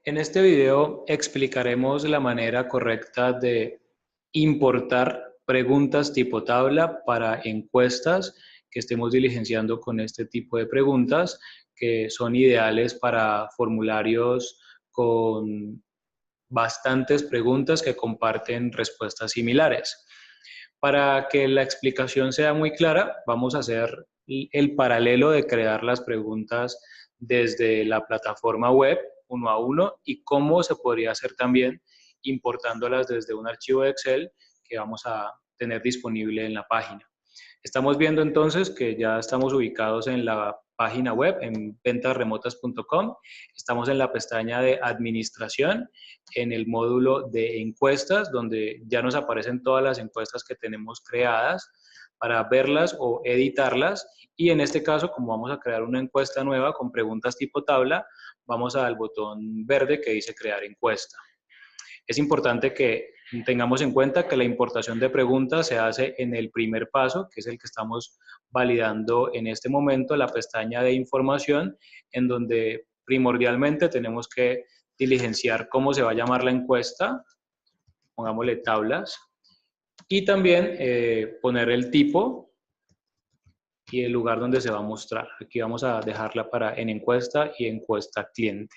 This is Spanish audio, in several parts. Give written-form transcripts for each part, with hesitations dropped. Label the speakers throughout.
Speaker 1: En este video explicaremos la manera correcta de importar preguntas tipo tabla para encuestas que estemos diligenciando con este tipo de preguntas, que son ideales para formularios con bastantes preguntas que comparten respuestas similares. Para que la explicación sea muy clara, vamos a hacer el paralelo de crear las preguntas desde la plataforma web uno a uno y cómo se podría hacer también importándolas desde un archivo de Excel que vamos a tener disponible en la página. Estamos viendo entonces que ya estamos ubicados en la página web, en ventasremotas.com. Estamos en la pestaña de administración, en el módulo de encuestas, donde ya nos aparecen todas las encuestas que tenemos creadas para verlas o editarlas. Y en este caso, como vamos a crear una encuesta nueva con preguntas tipo tabla, vamos al botón verde que dice crear encuesta. Es importante que tengamos en cuenta que la importación de preguntas se hace en el primer paso, que es el que estamos validando en este momento, la pestaña de información, en donde primordialmente tenemos que diligenciar cómo se va a llamar la encuesta, pongámosle tablas, y también poner el tipo y el lugar donde se va a mostrar. Aquí vamos a dejarla para en encuesta y encuesta cliente.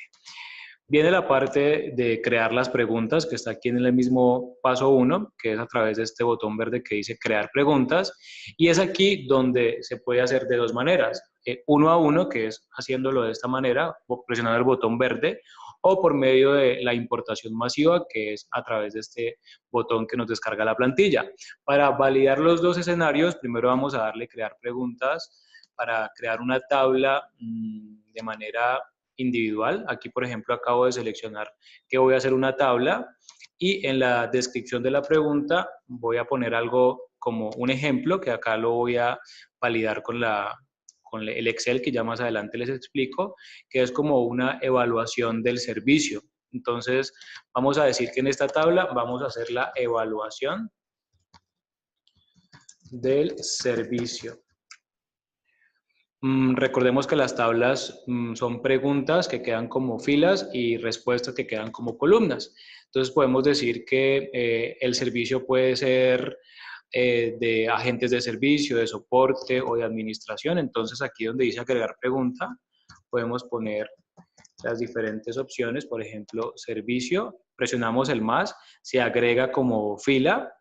Speaker 1: Viene la parte de crear las preguntas, que está aquí en el mismo paso 1, que es a través de este botón verde que dice crear preguntas, y es aquí donde se puede hacer de dos maneras, uno a uno, que es haciéndolo de esta manera, presionando el botón verde, o por medio de la importación masiva, que es a través de este botón que nos descarga la plantilla. Para validar los dos escenarios, primero vamos a darle crear preguntas para crear una tabla de manera individual. Aquí, por ejemplo, acabo de seleccionar que voy a hacer una tabla y en la descripción de la pregunta voy a poner algo como un ejemplo, que acá lo voy a validar con el Excel, que ya más adelante les explico, que es como una evaluación del servicio. Entonces, vamos a decir que en esta tabla vamos a hacer la evaluación del servicio. Recordemos que las tablas son preguntas que quedan como filas y respuestas que quedan como columnas. Entonces podemos decir que el servicio puede ser de agentes de servicio, de soporte o de administración. Entonces aquí donde dice agregar pregunta, podemos poner las diferentes opciones. Por ejemplo, servicio, presionamos el más, se agrega como fila,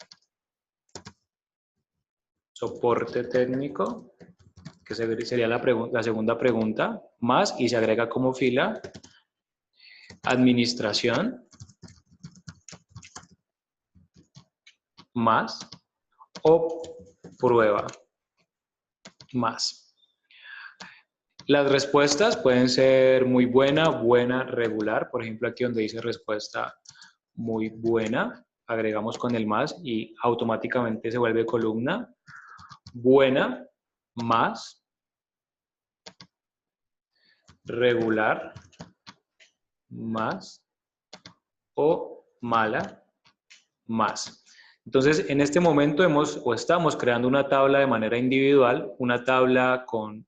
Speaker 1: soporte técnico, que sería la segunda pregunta, más, y se agrega como fila, administración, más, o prueba, más. Las respuestas pueden ser muy buena, buena, regular. Por ejemplo, aquí donde dice respuesta muy buena, agregamos con el más y automáticamente se vuelve columna. Buena, más, regular, más, o mala, más. Entonces, en este momento estamos creando una tabla de manera individual, una tabla con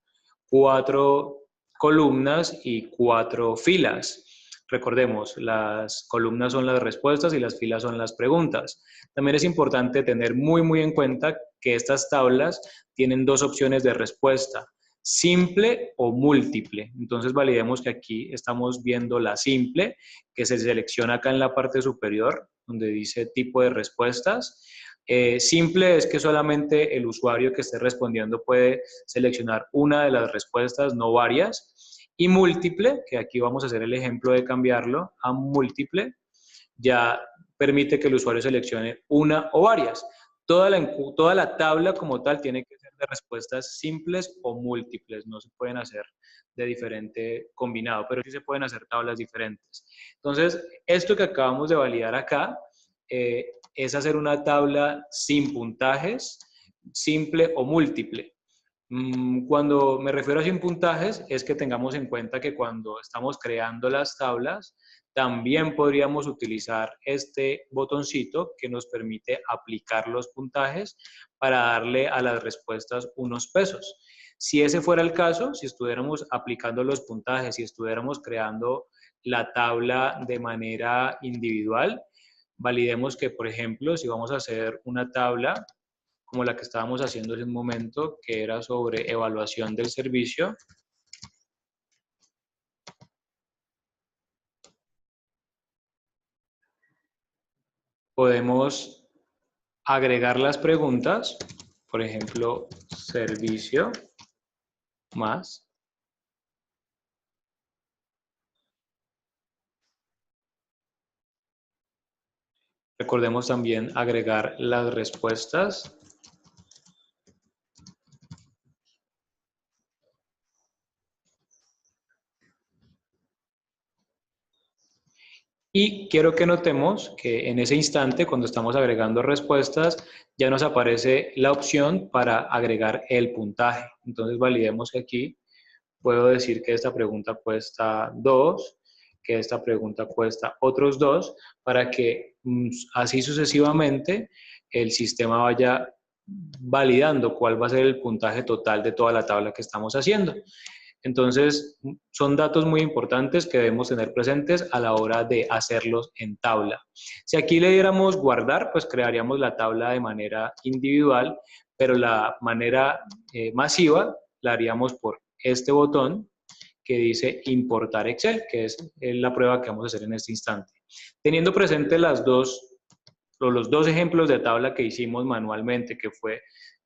Speaker 1: 4 columnas y 4 filas. Recordemos, las columnas son las respuestas y las filas son las preguntas. También es importante tener muy en cuenta que estas tablas tienen dos opciones de respuesta, simple o múltiple. Entonces validemos que aquí estamos viendo la simple, que se selecciona acá en la parte superior, donde dice tipo de respuestas. Simple es que solamente el usuario que esté respondiendo puede seleccionar una de las respuestas, no varias. Y múltiple, que aquí vamos a hacer el ejemplo de cambiarlo a múltiple, ya permite que el usuario seleccione una o varias. Toda la tabla como tal tiene que ser de respuestas simples o múltiples, no se pueden hacer de diferente combinado, pero sí se pueden hacer tablas diferentes. Entonces, esto que acabamos de validar acá es hacer una tabla sin puntajes, simple o múltiple. Cuando me refiero a sin puntajes, es que tengamos en cuenta que cuando estamos creando las tablas, también podríamos utilizar este botoncito que nos permite aplicar los puntajes para darle a las respuestas unos pesos. Si ese fuera el caso, si estuviéramos aplicando los puntajes, si estuviéramos creando la tabla de manera individual, validemos que, por ejemplo, si vamos a hacer una tabla como la que estábamos haciendo en un momento, que era sobre evaluación del servicio, podemos agregar las preguntas, por ejemplo, servicio más. Recordemos también agregar las respuestas. Y quiero que notemos que en ese instante, cuando estamos agregando respuestas, ya nos aparece la opción para agregar el puntaje. Entonces validemos que aquí puedo decir que esta pregunta cuesta 2, que esta pregunta cuesta otros 2, para que así sucesivamente el sistema vaya validando cuál va a ser el puntaje total de toda la tabla que estamos haciendo. Entonces, son datos muy importantes que debemos tener presentes a la hora de hacerlos en tabla. Si aquí le diéramos guardar, pues crearíamos la tabla de manera individual, pero la manera masiva la haríamos por este botón que dice importar Excel, que es la prueba que vamos a hacer en este instante. Teniendo presente los dos ejemplos de tabla que hicimos manualmente, que fue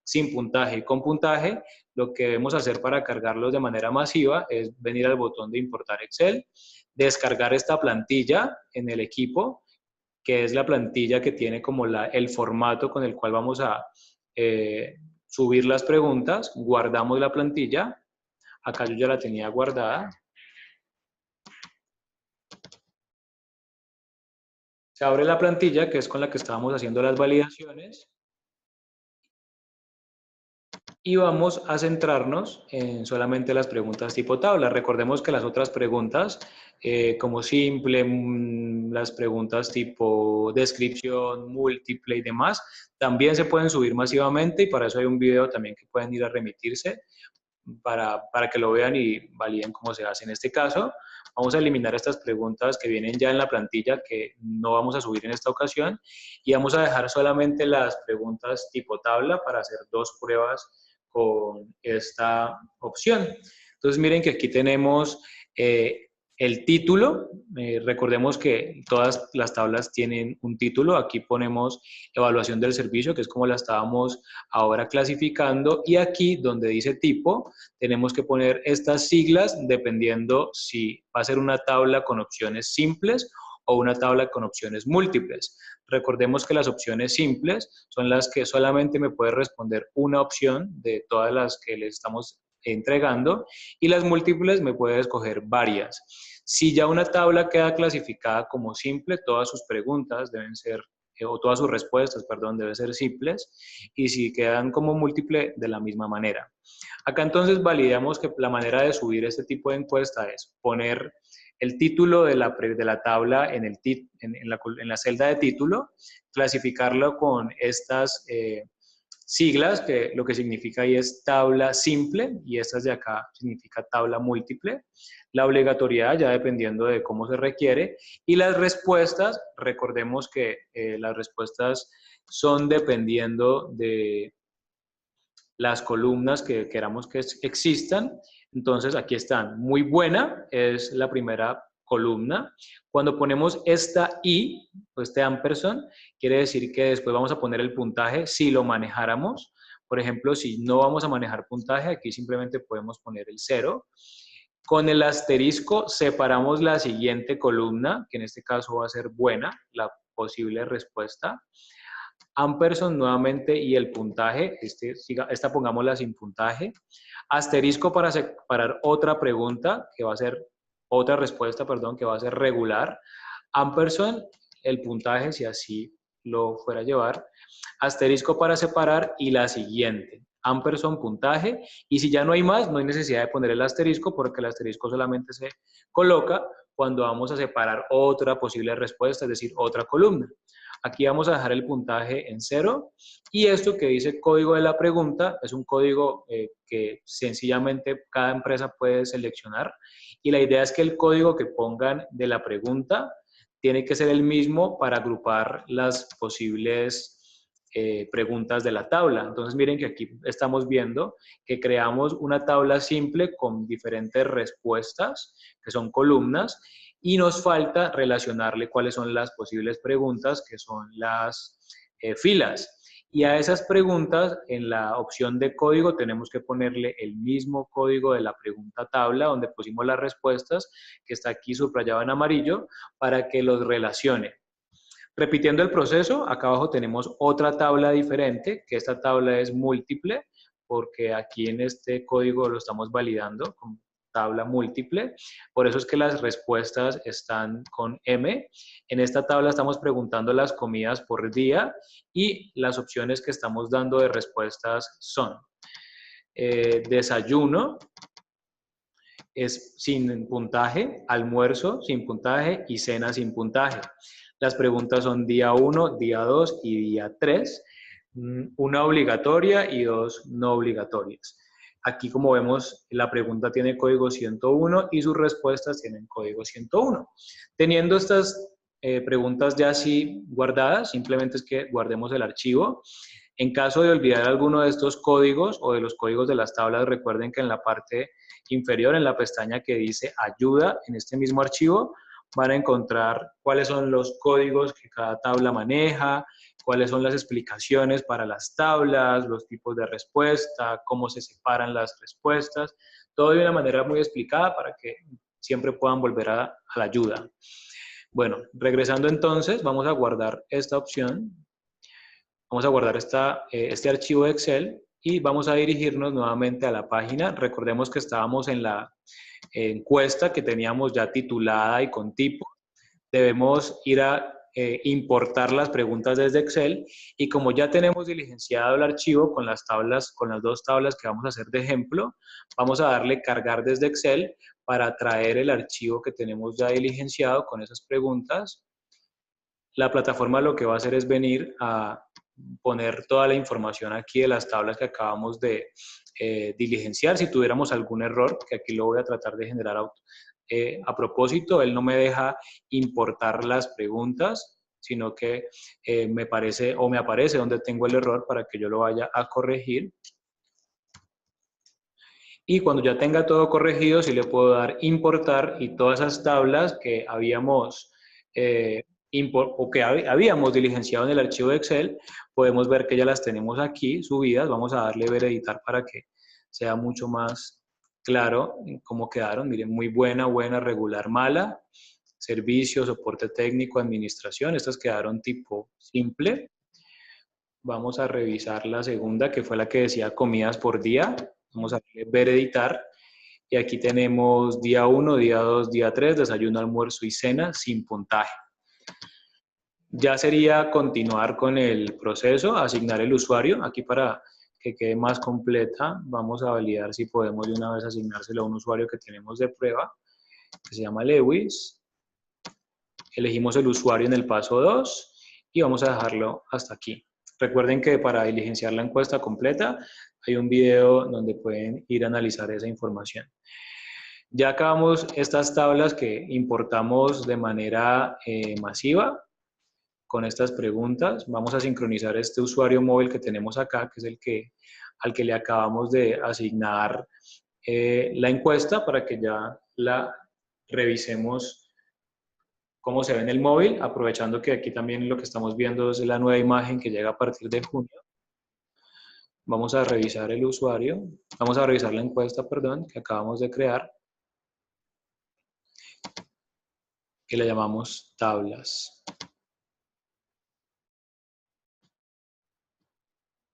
Speaker 1: sin puntaje y con puntaje, lo que debemos hacer para cargarlos de manera masiva es venir al botón de importar Excel, descargar esta plantilla en el equipo, que es la plantilla que tiene como el formato con el cual vamos a subir las preguntas, guardamos la plantilla, acá yo ya la tenía guardada. Se abre la plantilla, que es con la que estábamos haciendo las validaciones. Y vamos a centrarnos en solamente las preguntas tipo tabla. Recordemos que las otras preguntas, como simple, las preguntas tipo descripción, múltiple y demás, también se pueden subir masivamente y para eso hay un video también que pueden ir a remitirse para que lo vean y validen cómo se hace. En este caso, vamos a eliminar estas preguntas que vienen ya en la plantilla que no vamos a subir en esta ocasión y vamos a dejar solamente las preguntas tipo tabla para hacer 2 pruebas con esta opción. Entonces miren que aquí tenemos el título. Recordemos que todas las tablas tienen un título. Aquí ponemos evaluación del servicio, que es como la estábamos ahora clasificando. Y aquí donde dice tipo, tenemos que poner estas siglas dependiendo si va a ser una tabla con opciones simples o una tabla con opciones múltiples. Recordemos que las opciones simples son las que solamente me puede responder una opción de todas las que le estamos entregando y las múltiples me puede escoger varias. Si ya una tabla queda clasificada como simple, todas sus preguntas deben ser, o todas sus respuestas, perdón, deben ser simples, y si quedan como múltiple, de la misma manera. Acá entonces validamos que la manera de subir este tipo de encuesta es poner el título de la tabla en la celda de título, clasificarlo con estas siglas, que lo que significa ahí es tabla simple, y estas de acá significa tabla múltiple. La obligatoriedad ya dependiendo de cómo se requiere, y las respuestas, recordemos que las respuestas son dependiendo de las columnas que queramos que existan. Entonces aquí están. Muy buena es la primera columna. Cuando ponemos esta I, o este ampersand, quiere decir que después vamos a poner el puntaje si lo manejáramos. Por ejemplo, si no vamos a manejar puntaje, aquí simplemente podemos poner el 0. Con el asterisco separamos la siguiente columna, que en este caso va a ser buena, la posible respuesta. Ampersand nuevamente y el puntaje, esta pongámosla sin puntaje. Asterisco para separar otra pregunta, que va a ser, otra respuesta, perdón, que va a ser regular. Ampersand, el puntaje, si así lo fuera a llevar. Asterisco para separar y la siguiente. Ampersand, puntaje. Y si ya no hay más, no hay necesidad de poner el asterisco porque el asterisco solamente se coloca cuando vamos a separar otra posible respuesta, es decir, otra columna. Aquí vamos a dejar el puntaje en 0 y esto que dice código de la pregunta es un código que sencillamente cada empresa puede seleccionar y la idea es que el código que pongan de la pregunta tiene que ser el mismo para agrupar las posibles preguntas de la tabla. Entonces miren que aquí estamos viendo que creamos una tabla simple con diferentes respuestas que son columnas y nos falta relacionarle cuáles son las posibles preguntas que son las filas. Y a esas preguntas, en la opción de código, tenemos que ponerle el mismo código de la pregunta tabla, donde pusimos las respuestas, que está aquí subrayado en amarillo, para que los relacione. Repitiendo el proceso, acá abajo tenemos otra tabla diferente, que esta tabla es múltiple, porque aquí en este código lo estamos validando con tabla múltiple. Por eso es que las respuestas están con M. En esta tabla estamos preguntando las comidas por día y las opciones que estamos dando de respuestas son desayuno, es sin puntaje, almuerzo sin puntaje y cena sin puntaje. Las preguntas son día 1, día 2 y día 3, una obligatoria y 2 no obligatorias. Aquí, como vemos, la pregunta tiene código 101 y sus respuestas tienen código 101. Teniendo estas preguntas ya así guardadas, simplemente es que guardemos el archivo. En caso de olvidar alguno de estos códigos o de los códigos de las tablas, recuerden que en la parte inferior, en la pestaña que dice ayuda, en este mismo archivo, van a encontrar cuáles son los códigos que cada tabla maneja, cuáles son las explicaciones para las tablas, los tipos de respuesta, cómo se separan las respuestas, todo de una manera muy explicada para que siempre puedan volver a la ayuda. Bueno, regresando entonces, vamos a guardar esta opción. Vamos a guardar este archivo de Excel y vamos a dirigirnos nuevamente a la página. Recordemos que estábamos en la encuesta que teníamos ya titulada y con tipo. Debemos ir a importar las preguntas desde Excel y como ya tenemos diligenciado el archivo con las tablas, con las dos tablas que vamos a hacer de ejemplo, vamos a darle cargar desde Excel para traer el archivo que tenemos ya diligenciado con esas preguntas. La plataforma lo que va a hacer es venir a poner toda la información aquí de las tablas que acabamos de diligenciar. Si tuviéramos algún error, que aquí lo voy a tratar de generar a propósito, él no me deja importar las preguntas, sino que me aparece donde tengo el error para que yo lo vaya a corregir. Y cuando ya tenga todo corregido, sí le puedo dar importar y todas esas tablas que habíamos habíamos diligenciado en el archivo de Excel, podemos ver que ya las tenemos aquí subidas. Vamos a darle ver editar para que sea mucho más claro cómo quedaron. Miren, muy buena, buena, regular, mala, servicio, soporte técnico, administración. Estas quedaron tipo simple. Vamos a revisar la segunda, que fue la que decía comidas por día. Vamos a darle ver editar. Y aquí tenemos día 1, día 2, día 3, desayuno, almuerzo y cena sin puntaje. Ya sería continuar con el proceso, asignar el usuario. Aquí para que quede más completa, vamos a validar si podemos de una vez asignárselo a un usuario que tenemos de prueba, que se llama Lewis. Elegimos el usuario en el paso 2 y vamos a dejarlo hasta aquí. Recuerden que para diligenciar la encuesta completa hay un video donde pueden ir a analizar esa información. Ya acabamos estas tablas que importamos de manera masiva con estas preguntas. Vamos a sincronizar este usuario móvil que tenemos acá, que es al que le acabamos de asignar la encuesta para que ya la revisemos cómo se ve en el móvil, aprovechando que aquí también lo que estamos viendo es la nueva imagen que llega a partir de junio. Vamos a revisar el usuario, vamos a revisar la encuesta, perdón, que acabamos de crear, que le llamamos tablas.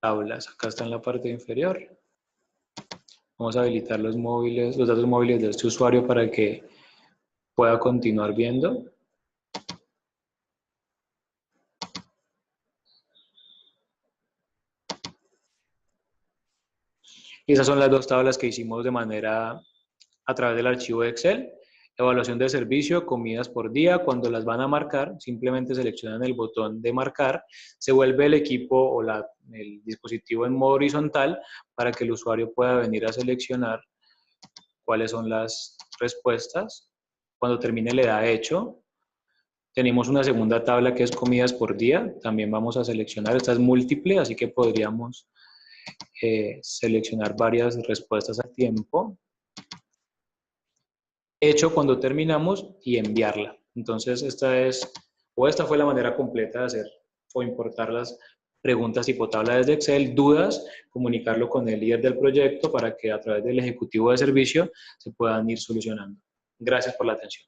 Speaker 1: Tablas, acá está en la parte inferior. Vamos a habilitar los datos móviles de este usuario para que pueda continuar viendo. Y esas son las dos tablas que hicimos de manera a través del archivo de Excel. Evaluación de servicio, comidas por día. Cuando las van a marcar, simplemente seleccionan el botón de marcar. Se vuelve el equipo o el dispositivo en modo horizontal para que el usuario pueda venir a seleccionar cuáles son las respuestas. Cuando termine le da hecho. Tenemos una segunda tabla que es comidas por día. También vamos a seleccionar, esta es múltiple, así que podríamos seleccionar varias respuestas al tiempo. Hecho cuando terminamos y enviarla. Entonces esta fue la manera completa de hacer o importar las preguntas tipo tabla desde Excel. Dudas, comunicarlo con el líder del proyecto para que a través del ejecutivo de servicio se puedan ir solucionando. Gracias por la atención.